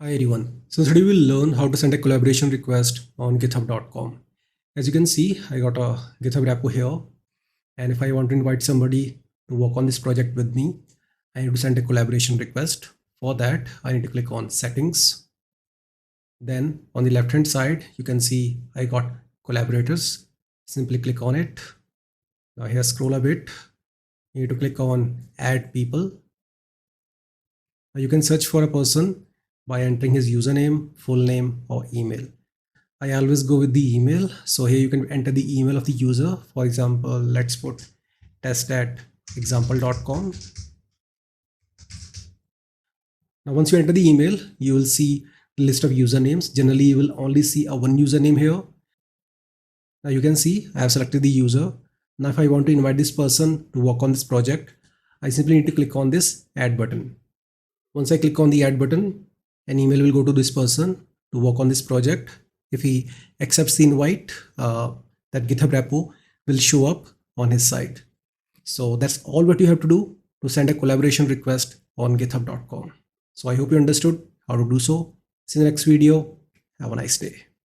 Hi everyone. So today we'll learn how to send a collaboration request on github.com. As you can see, I got a GitHub repo here. And if I want to invite somebody to work on this project with me, I need to send a collaboration request. For that, I need to click on settings. Then on the left-hand side, you can see I got collaborators. Simply click on it. Now here, scroll a bit. You need to click on add people. Now you can search for a person by entering his username, full name, or email. I always go with the email. So here you can enter the email of the user. For example, let's put test@example.com. Now, once you enter the email, you will see the list of usernames. Generally, you will only see a one username here. Now you can see I have selected the user. Now, if I want to invite this person to work on this project, I simply need to click on this add button. Once I click on the add button, an email will go to this person to work on this project. If he accepts the invite, that GitHub repo will show up on his site. So that's all what you have to do to send a collaboration request on github.com. So I hope you understood how to do so. See you in the next video. Have a nice day.